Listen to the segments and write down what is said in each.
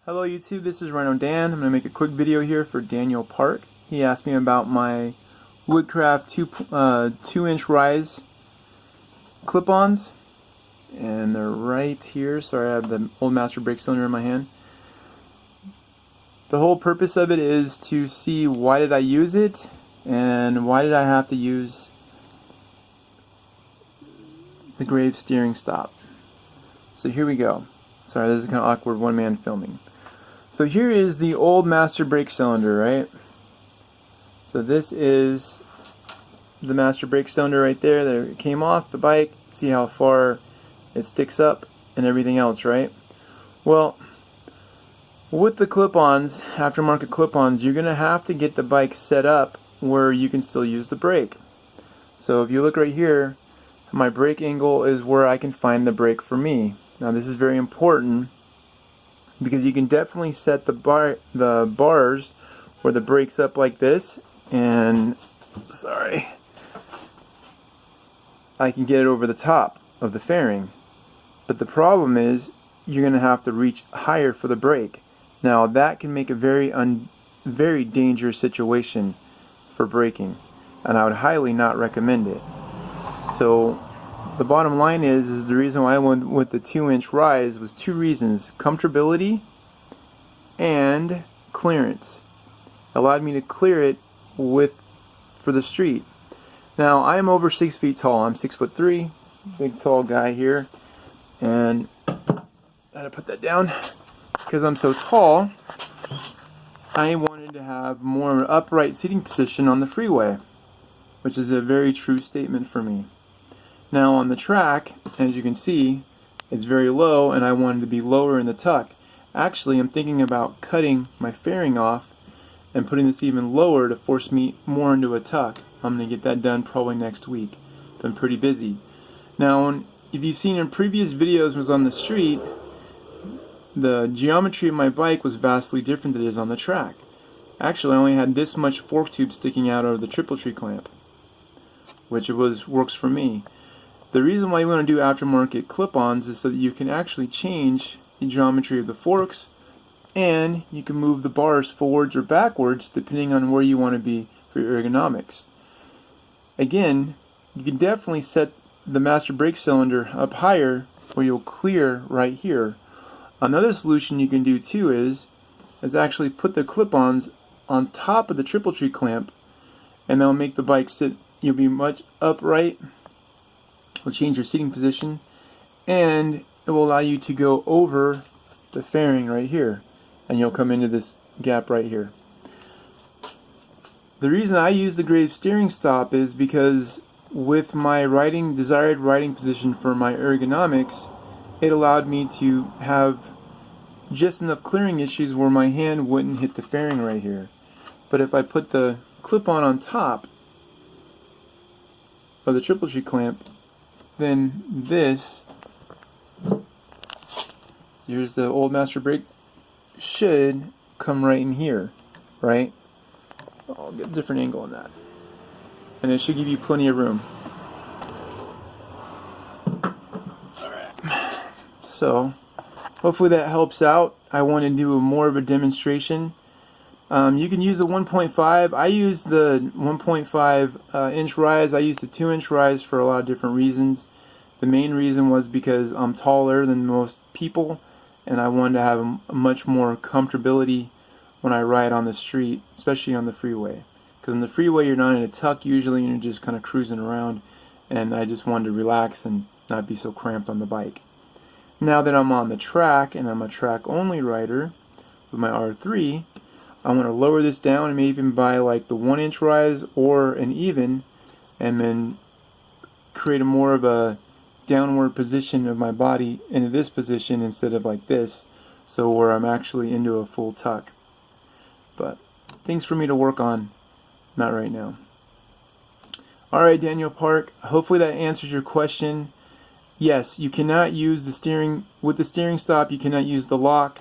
Hello YouTube, this is Rhino Dan. I'm going to make a quick video here for Daniel Park. He asked me about my Woodcraft 2-inch rise clip-ons, and they're right here. Sorry, I have the old master brake cylinder in my hand. The whole purpose of it is to see why did I use it and why did I have to use the Grave steering stop. So here we go. Sorry, this is kind of awkward one-man filming. So here is the old master brake cylinder, right? So this is the master brake cylinder right there that it came off the bike. See how far it sticks up and everything else, right? Well, with the clip-ons, aftermarket clip-ons, you're going to have to get the bike set up where you can still use the brake. So if you look right here, my brake angle is where I can find the brake for me. Now this is very important, because you can definitely set the bars where the brake's up like this, and sorry, I can get it over the top of the fairing. But the problem is you're going to have to reach higher for the brake. Now that can make a very dangerous situation for braking, and I would highly not recommend it. So the bottom line is the reason why I went with the 2-inch rise was two reasons: comfortability and clearance. It allowed me to clear it for the street. Now I am over 6 feet tall. I'm 6'3", big tall guy here, and I had to put that down because I'm so tall. I wanted to have more upright seating position on the freeway, which is a very true statement for me. Now on the track, as you can see, it's very low, and I wanted to be lower in the tuck. Actually, I'm thinking about cutting my fairing off and putting this even lower to force me more into a tuck. I'm going to get that done probably next week. Been pretty busy. Now, if you've seen in previous videos was on the street, the geometry of my bike was vastly different than it is on the track. Actually, I only had this much fork tube sticking out of the triple tree clamp, which works for me. The reason why you want to do aftermarket clip-ons is so that you can actually change the geometry of the forks, and you can move the bars forwards or backwards depending on where you want to be for your ergonomics. Again, you can definitely set the master brake cylinder up higher where you'll clear right here. Another solution you can do too is actually put the clip-ons on top of the triple tree clamp, and that'll make the bike sit. You'll be much upright. Will change your seating position, and it will allow you to go over the fairing right here, and you'll come into this gap right here. The reason I use the Grave steering stop is because with my desired riding position for my ergonomics, it allowed me to have just enough clearing issues where my hand wouldn't hit the fairing right here. But if I put the clip-on top of the triple tree clamp, then here's the old master brake, should come right in here, right? I'll get a different angle on that, and it should give you plenty of room. Alright, so hopefully that helps out. I want to do more of a demonstration. You can use the 1.5. I use the 1.5 inch rise. I use the 2-inch rise for a lot of different reasons. The main reason was because I'm taller than most people, and I wanted to have a much more comfortability when I ride on the street, especially on the freeway. Because on the freeway you're not in a tuck usually, and you're just kind of cruising around, and I just wanted to relax and not be so cramped on the bike. Now that I'm on the track, and I'm a track-only rider with my R3, I want to lower this down and maybe even buy like the 1-inch rise or an even, and then create a more of a downward position of my body into this position instead of like this, so where I'm actually into a full tuck. But things for me to work on, not right now. Alright, Daniel Park, hopefully that answers your question. Yes, you cannot use the steering, with the steering stop you cannot use the lock.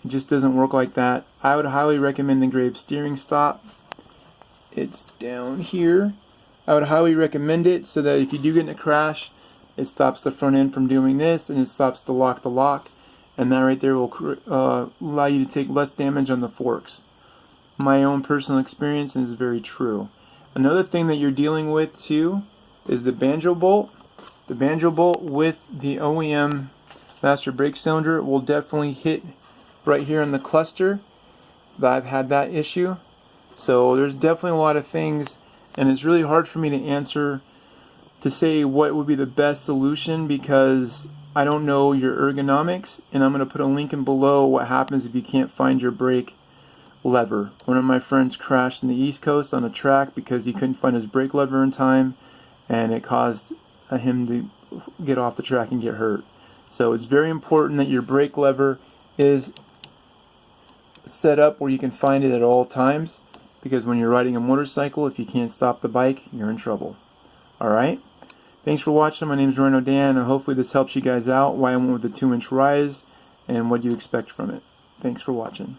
It just doesn't work like that. I would highly recommend the Grave steering stop. It's down here. I would highly recommend it so that if you do get in a crash, it stops the front end from doing this, and it stops the lock, and that right there will allow you to take less damage on the forks. My own personal experience is very true. Another thing that you're dealing with too is the banjo bolt. The banjo bolt with the OEM master brake cylinder will definitely hit right here in the cluster. I've had that issue. So there's definitely a lot of things, and it's really hard for me to answer to say what would be the best solution because I don't know your ergonomics, and I'm going to put a link in below what happens if you can't find your brake lever. One of my friends crashed in the East Coast on a track because he couldn't find his brake lever in time, and it caused him to get off the track and get hurt. So it's very important that your brake lever is set up where you can find it at all times, because when you're riding a motorcycle, if you can't stop the bike, you're in trouble. Alright? Thanks for watching. My name is Reno Dan, and hopefully this helps you guys out why I went with the 2-inch rise and what you expect from it. Thanks for watching.